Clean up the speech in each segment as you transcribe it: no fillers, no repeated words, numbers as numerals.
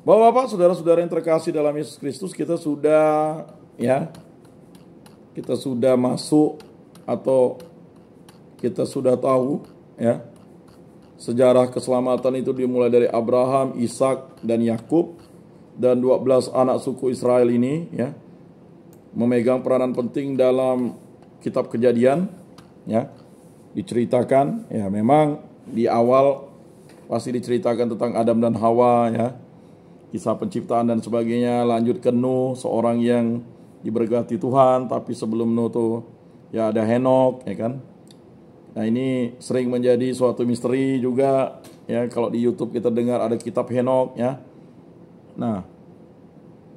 Bapak-bapak, saudara-saudara yang terkasih dalam Yesus Kristus, kita sudah masuk atau kita sudah tahu ya, sejarah keselamatan itu dimulai dari Abraham, Ishak dan Yakub, dan 12 anak suku Israel ini ya memegang peranan penting dalam kitab Kejadian ya. Diceritakan ya, memang di awal pasti diceritakan tentang Adam dan Hawa ya, kisah penciptaan dan sebagainya. Lanjut ke Nuh, seorang yang diberkati Tuhan, tapi sebelum Nuh tuh ya ada Henok ya kan. Nah, ini sering menjadi suatu misteri juga ya, kalau di YouTube kita dengar ada kitab Henok ya. Nah,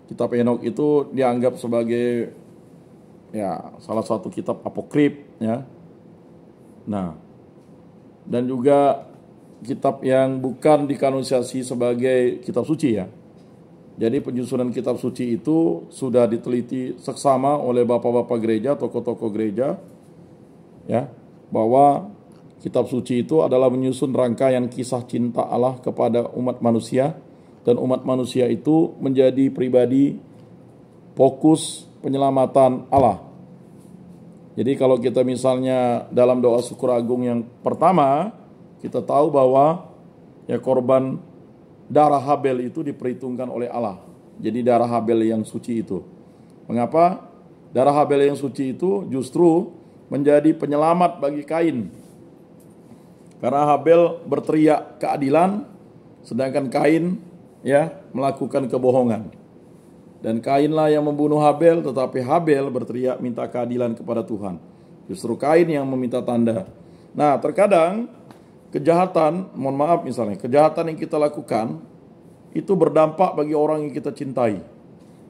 kitab Henok itu dianggap sebagai ya salah satu kitab apokrif ya. Nah, dan juga kitab yang bukan dikanonisasi sebagai kitab suci ya. Jadi penyusunan kitab suci itu sudah diteliti seksama oleh bapak-bapak gereja, tokoh-tokoh gereja ya, bahwa kitab suci itu adalah menyusun rangkaian kisah cinta Allah kepada umat manusia, dan umat manusia itu menjadi pribadi fokus penyelamatan Allah. Jadi kalau kita misalnya dalam doa syukur agung yang pertama, kita tahu bahwa ya korban darah Habel itu diperhitungkan oleh Allah. Jadi darah Habel yang suci itu. Mengapa? Darah Habel yang suci itu justru menjadi penyelamat bagi Kain. Karena Habel berteriak keadilan, sedangkan Kain ya melakukan kebohongan. Dan Kainlah yang membunuh Habel, tetapi Habel berteriak minta keadilan kepada Tuhan. Justru Kain yang meminta tanda. Nah, terkadang kejahatan, mohon maaf misalnya, kejahatan yang kita lakukan itu berdampak bagi orang yang kita cintai.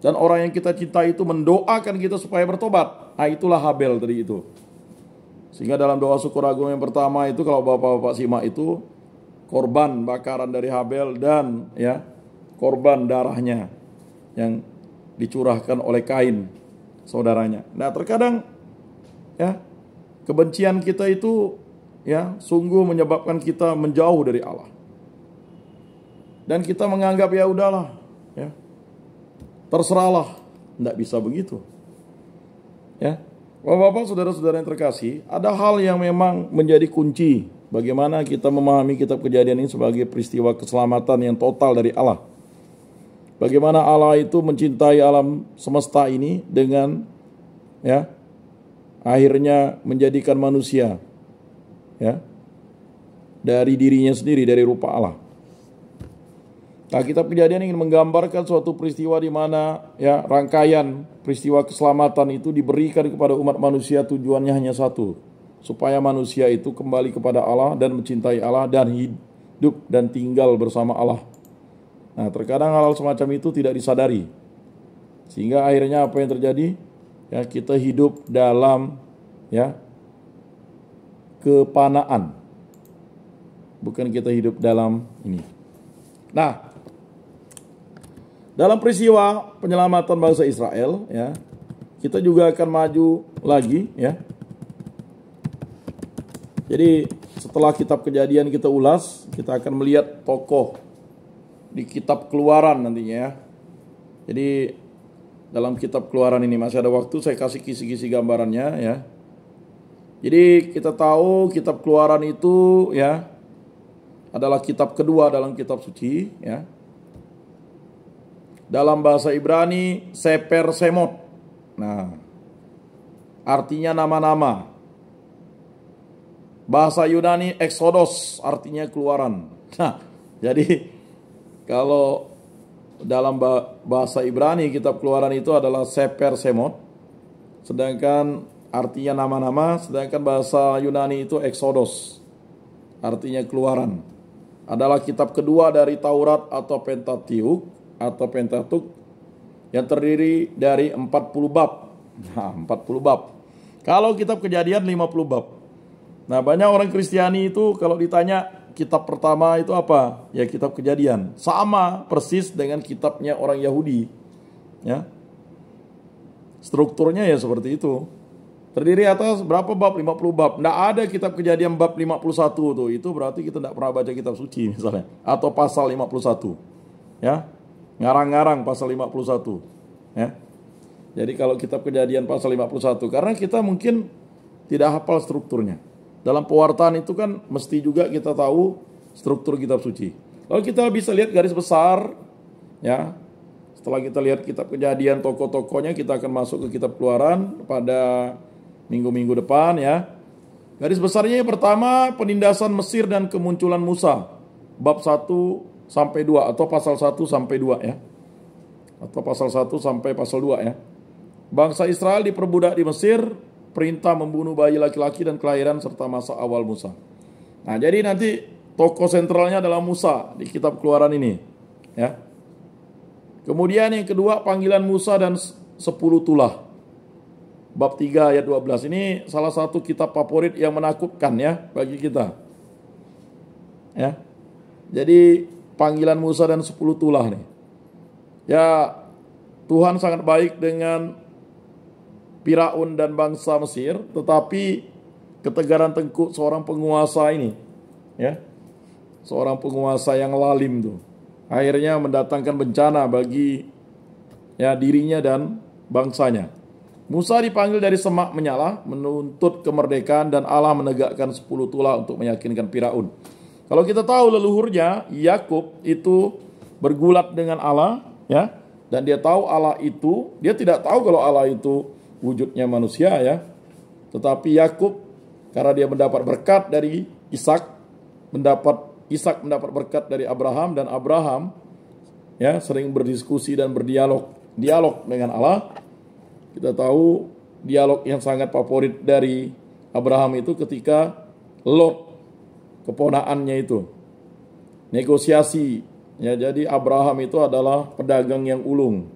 Dan orang yang kita cintai itu mendoakan kita supaya bertobat. Nah, itulah Habel tadi itu. Sehingga dalam doa syukur agung yang pertama itu, kalau bapak-bapak simak itu, korban bakaran dari Habel dan ya korban darahnya yang dicurahkan oleh Kain saudaranya. Nah, terkadang ya kebencian kita itu ya sungguh menyebabkan kita menjauh dari Allah. Dan kita menganggap ya udahlah ya, terserahlah. Tidak bisa begitu. Ya. Bapak-bapak, saudara-saudara yang terkasih, ada hal yang memang menjadi kunci bagaimana kita memahami kitab Kejadian ini sebagai peristiwa keselamatan yang total dari Allah. Bagaimana Allah itu mencintai alam semesta ini dengan ya akhirnya menjadikan manusia ya dari dirinya sendiri, dari rupa Allah. Nah, kitab Kejadian ingin menggambarkan suatu peristiwa di mana ya rangkaian peristiwa keselamatan itu diberikan kepada umat manusia, tujuannya hanya satu, supaya manusia itu kembali kepada Allah dan mencintai Allah dan hidup dan tinggal bersama Allah. Nah, terkadang hal semacam itu tidak disadari. Sehingga akhirnya apa yang terjadi? Ya, kita hidup dalam ya kepanaan. Bukan kita hidup dalam ini. Nah, dalam peristiwa penyelamatan bangsa Israel ya, kita juga akan maju lagi ya. Jadi setelah kitab Kejadian kita ulas, kita akan melihat tokoh di kitab Keluaran nantinya ya. Jadi dalam kitab Keluaran ini masih ada waktu, saya kasih kisi-kisi gambarannya ya. Jadi kita tahu kitab Keluaran itu ya adalah kitab kedua dalam kitab suci ya. Dalam bahasa Ibrani Seper Semot. Nah, artinya nama-nama. Bahasa Yunani Exodus, artinya keluaran. Nah, jadi kalau dalam bahasa Ibrani kitab Keluaran itu adalah Seper Semot, sedangkan artinya nama-nama, sedangkan bahasa Yunani itu Exodus, artinya keluaran. Adalah kitab kedua dari Taurat atau Pentateuch yang terdiri dari 40 bab. Nah, 40 bab. Kalau kitab Kejadian 50 bab. Nah, banyak orang Kristiani itu kalau ditanya kitab pertama itu apa? Ya, kitab Kejadian. Sama persis dengan kitabnya orang Yahudi. Ya. Strukturnya ya seperti itu. Terdiri atas berapa bab? 50 bab. Nggak ada kitab Kejadian bab 51 tuh. Itu berarti kita nggak pernah baca kitab suci misalnya. Atau pasal 51. Ya. ngarang-ngarang pasal 51. Ya. Jadi kalau kitab Kejadian pasal 51, karena kita mungkin tidak hafal strukturnya. Dalam pewartaan itu kan mesti juga kita tahu struktur kitab suci. Lalu kita bisa lihat garis besar, ya. Setelah kita lihat kitab Kejadian, tokoh-tokohnya, kita akan masuk ke kitab Keluaran pada minggu-minggu depan, ya. Garis besarnya yang pertama, penindasan Mesir dan kemunculan Musa. Bab 1 sampai 2 atau pasal 1 sampai 2, ya. Atau pasal 1 sampai pasal 2, ya. Bangsa Israel diperbudak di Mesir, perintah membunuh bayi laki-laki dan kelahiran serta masa awal Musa. Nah, jadi nanti tokoh sentralnya adalah Musa di kitab Keluaran ini, ya. Kemudian yang kedua, panggilan Musa dan 10 tulah. Bab 3 ayat 12. Ini salah satu kitab favorit yang menakutkan, ya, bagi kita. Ya. Jadi panggilan Musa dan 10 tulah nih. Ya, Tuhan sangat baik dengan Firaun dan bangsa Mesir, tetapi ketegaran tengkuk seorang penguasa ini, ya, seorang penguasa yang lalim tuh, akhirnya mendatangkan bencana bagi, ya, dirinya dan bangsanya. Musa dipanggil dari semak menyala, menuntut kemerdekaan, dan Allah menegakkan 10 tulah untuk meyakinkan Firaun. Kalau kita tahu leluhurnya, Yakub itu bergulat dengan Allah, ya, dan dia tahu Allah itu, dia tidak tahu kalau Allah itu wujudnya manusia, ya. Tetapi Yakub, karena dia mendapat berkat dari Ishak, Ishak mendapat berkat dari Abraham, dan Abraham, ya, sering berdiskusi dan dialog dengan Allah. Kita tahu dialog yang sangat favorit dari Abraham itu ketika Lot, keponakannya itu, negosiasi. Ya, jadi Abraham itu adalah pedagang yang ulung,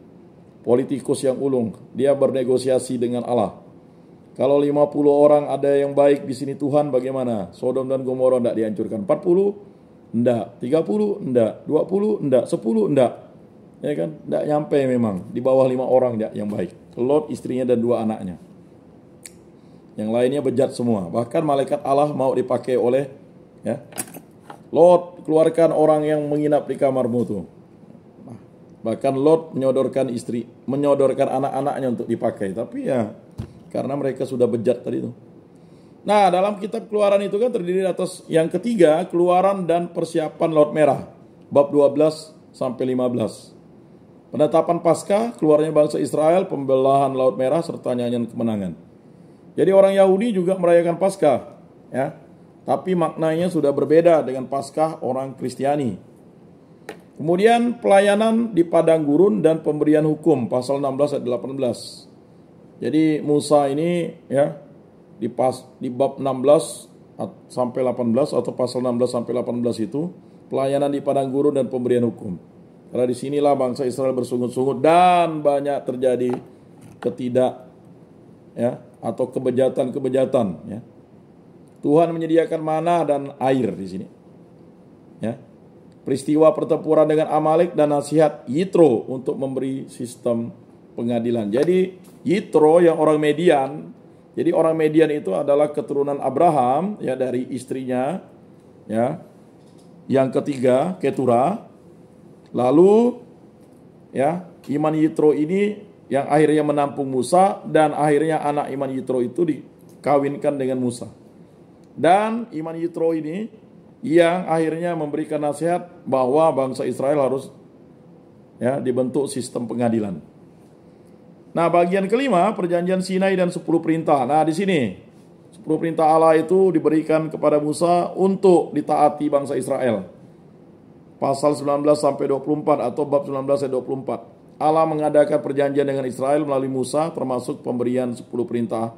politikus yang ulung. Dia bernegosiasi dengan Allah. Kalau 50 orang ada yang baik di sini Tuhan, bagaimana? Sodom dan Gomora tidak dihancurkan. 40? Enggak. 30? Enggak. 20? Enggak. 10? Enggak. Ya kan? Enggak nyampe memang. Di bawah 5 orang enggak yang baik. Lot, istrinya, dan 2 anaknya. Yang lainnya bejat semua. Bahkan malaikat Allah mau dipakai oleh, ya, Lot, keluarkan orang yang menginap di kamarmu tuh. Bahkan Lot menyodorkan anak-anaknya untuk dipakai. Tapi ya, karena mereka sudah bejat tadi itu. Nah, dalam kitab Keluaran itu kan terdiri atas yang ketiga, keluaran dan persiapan Laut Merah. Bab 12 sampai 15. Penetapan Paskah, keluarnya bangsa Israel, pembelahan Laut Merah, serta nyanyian kemenangan. Jadi orang Yahudi juga merayakan Paskah, ya. Tapi maknanya sudah berbeda dengan Paskah orang Kristiani. Kemudian pelayanan di padang gurun dan pemberian hukum, pasal 16 ayat 18. Jadi Musa ini, ya, di bab 16 sampai 18 atau pasal 16 sampai 18 itu pelayanan di padang gurun dan pemberian hukum. Karena disinilah bangsa Israel bersungut-sungut dan banyak terjadi atau kebejatan, ya. Tuhan menyediakan mana dan air di sini. Ya. Peristiwa pertempuran dengan Amalek dan nasihat Yitro untuk memberi sistem pengadilan. Jadi Yitro yang orang Median, jadi orang Median itu adalah keturunan Abraham, ya, dari istrinya, ya. Yang ketiga Ketura. Lalu, ya, iman Yitro ini yang akhirnya menampung Musa, dan akhirnya anak iman Yitro itu dikawinkan dengan Musa. Dan iman Yitro ini yang akhirnya memberikan nasihat bahwa bangsa Israel harus, ya, dibentuk sistem pengadilan. Nah, bagian kelima, perjanjian Sinai dan 10 perintah. Nah, di sini 10 perintah Allah itu diberikan kepada Musa untuk ditaati bangsa Israel. Pasal 19 sampai 24 atau bab 19 ayat 24. Allah mengadakan perjanjian dengan Israel melalui Musa, termasuk pemberian 10 perintah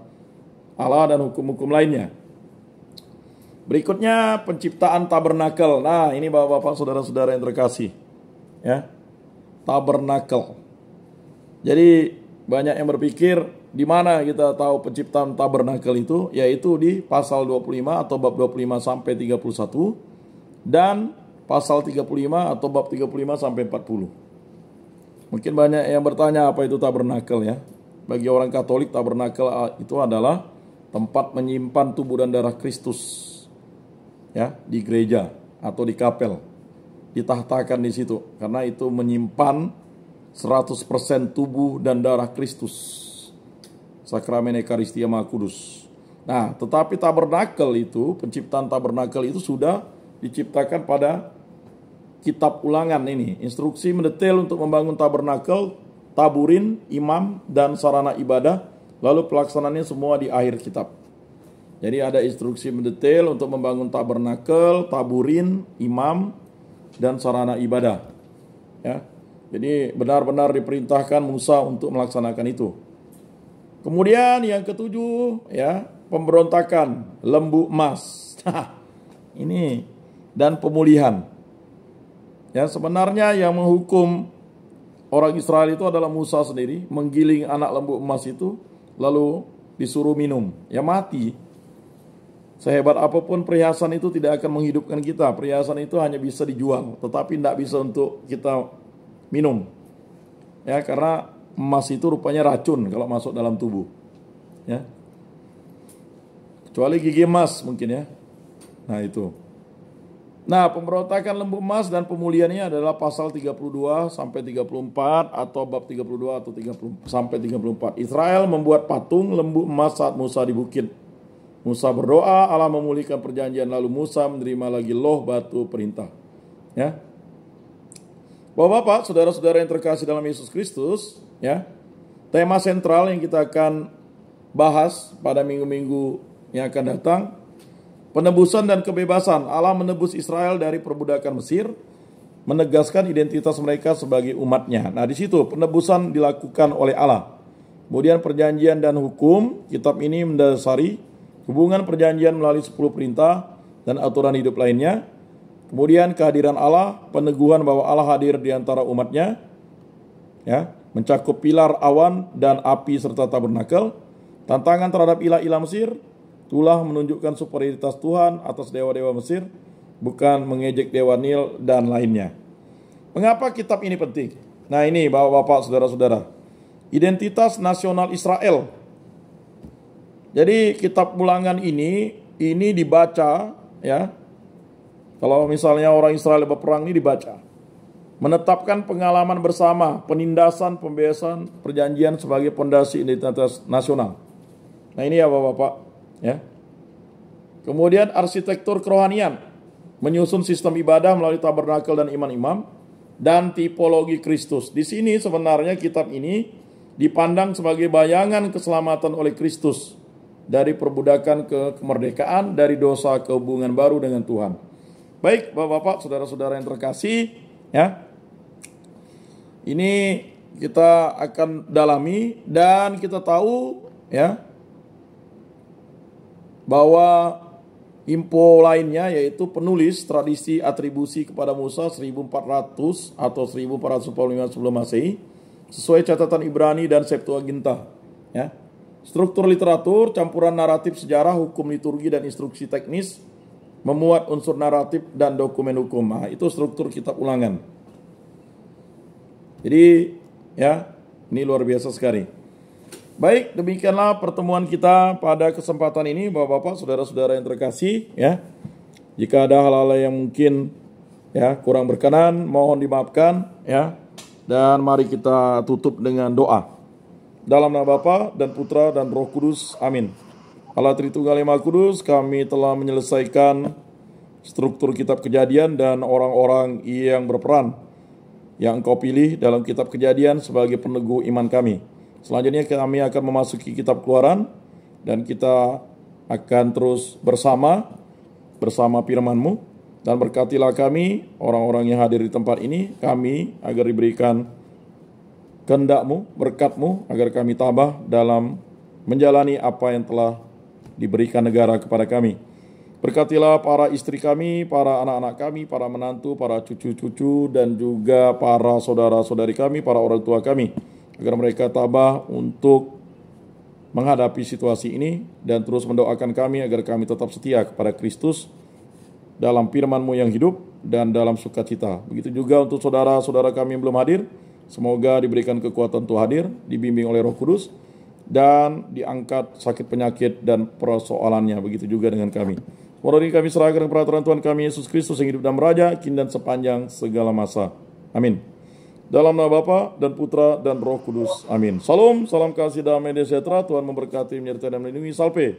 Allah dan hukum-hukum lainnya. Berikutnya penciptaan tabernakel. Nah, ini Bapak-bapak, saudara-saudara yang terkasih, ya. Tabernakel. Jadi banyak yang berpikir di mana kita tahu penciptaan tabernakel itu, yaitu di pasal 25 atau bab 25 sampai 31 dan pasal 35 atau bab 35 sampai 40. Mungkin banyak yang bertanya apa itu tabernakel, ya. Bagi orang Katolik, tabernakel itu adalah tempat menyimpan tubuh dan darah Kristus, ya, di gereja atau di kapel. ditahtakan di situ, karena itu menyimpan 100% tubuh dan darah Kristus. Sakramen Ekaristia Maha Kudus. Nah, tetapi tabernakel itu, penciptaan tabernakel itu sudah diciptakan pada kitab Ulangan ini. Instruksi mendetail untuk membangun tabernakel, taburin, imam, dan sarana ibadah. Lalu pelaksanaannya semua di akhir kitab. Jadi ada instruksi mendetail untuk membangun tabernakel, taburin, imam, dan sarana ibadah. Ya. Jadi benar-benar diperintahkan Musa untuk melaksanakan itu. Kemudian yang ketujuh, ya, pemberontakan lembu emas. Ini dan pemulihan. Ya, sebenarnya yang menghukum orang Israel itu adalah Musa sendiri, menggiling anak lembu emas itu lalu disuruh minum. Ya mati. Sehebat apapun perhiasan itu tidak akan menghidupkan kita. Perhiasan itu hanya bisa dijual, tetapi tidak bisa untuk kita minum. Ya, karena emas itu rupanya racun kalau masuk dalam tubuh. Ya. Kecuali gigi emas mungkin ya. Nah itu. Nah, pemberontakan lembu emas dan pemulihannya adalah pasal 32 sampai 34 atau bab 32 atau 30 sampai 34. Israel membuat patung lembu emas saat Musa di bukit. Musa berdoa, Allah memulihkan perjanjian, lalu Musa menerima lagi loh batu perintah. Ya. Bapak-bapak, saudara-saudara yang terkasih dalam Yesus Kristus, ya. Tema sentral yang kita akan bahas pada minggu-minggu yang akan datang, penebusan dan kebebasan. Allah menebus Israel dari perbudakan Mesir, menegaskan identitas mereka sebagai umatnya. Nah, di situ penebusan dilakukan oleh Allah. Kemudian perjanjian dan hukum, kitab ini mendasari hubungan perjanjian melalui 10 perintah dan aturan hidup lainnya. Kemudian kehadiran Allah, peneguhan bahwa Allah hadir di antara umatnya, ya, mencakup pilar awan dan api serta tabernakel. Tantangan terhadap ilah-ilah Mesir, itulah menunjukkan superioritas Tuhan atas dewa-dewa Mesir, bukan mengejek dewa Nil dan lainnya. Mengapa kitab ini penting? Nah ini bapak-bapak, saudara-saudara, identitas nasional Israel. Jadi kitab Ulangan ini dibaca, ya. Kalau misalnya orang Israel berperang ini dibaca. Menetapkan pengalaman bersama, penindasan, pembebasan, perjanjian sebagai pondasi identitas nasional. Nah ini ya bapak-bapak, ya. Kemudian arsitektur kerohanian, menyusun sistem ibadah melalui tabernakel dan imam-imam, dan tipologi Kristus. Di sini sebenarnya kitab ini dipandang sebagai bayangan keselamatan oleh Kristus, dari perbudakan ke kemerdekaan, dari dosa ke hubungan baru dengan Tuhan. Baik bapak-bapak, saudara-saudara yang terkasih, ya, ini kita akan dalami dan kita tahu, ya, bahwa info lainnya yaitu penulis tradisi atribusi kepada Musa 1400 atau 1445 sebelum Masehi sesuai catatan Ibrani dan Septuaginta, ya. Struktur literatur, campuran naratif sejarah, hukum liturgi dan instruksi teknis, memuat unsur naratif dan dokumen hukum. Nah, itu struktur kitab Ulangan. Jadi, ya, ini luar biasa sekali. Baik, demikianlah pertemuan kita pada kesempatan ini, Bapak-bapak, saudara-saudara yang terkasih, ya. Jika ada hal-hal yang mungkin, ya, kurang berkenan, mohon dimaafkan, ya. Dan mari kita tutup dengan doa. Dalam nama Bapa dan Putra dan Roh Kudus, amin. Allah Tritunggal Yang Maha Kudus, kami telah menyelesaikan struktur kitab Kejadian dan orang-orang yang berperan yang Engkau pilih dalam kitab Kejadian sebagai peneguh iman kami. Selanjutnya kami akan memasuki kitab Keluaran dan kita akan terus bersama firman-Mu, dan berkatilah kami, orang-orang yang hadir di tempat ini, kami agar diberikan kehendak-Mu, berkat-Mu, agar kami tabah dalam menjalani apa yang telah diberikan negara kepada kami. Berkatilah para istri kami, para anak-anak kami, para menantu, para cucu-cucu, dan juga para saudara-saudari kami, para orang tua kami, agar mereka tabah untuk menghadapi situasi ini dan terus mendoakan kami agar kami tetap setia kepada Kristus dalam firman-Mu yang hidup dan dalam sukacita. Begitu juga untuk saudara-saudara kami yang belum hadir, semoga diberikan kekuatan untuk hadir, dibimbing oleh Roh Kudus, dan diangkat sakit penyakit dan persoalannya. Begitu juga dengan kami. Mohon ini kami serahkan kepada peraturan Tuhan kami Yesus Kristus yang hidup dan meraja, kini dan sepanjang segala masa. Amin. Dalam nama Bapa dan Putra dan Roh Kudus. Amin. Salam, salam kasih damai dan sejahtera. Tuhan memberkati, menyertai dan melindungi. Salve.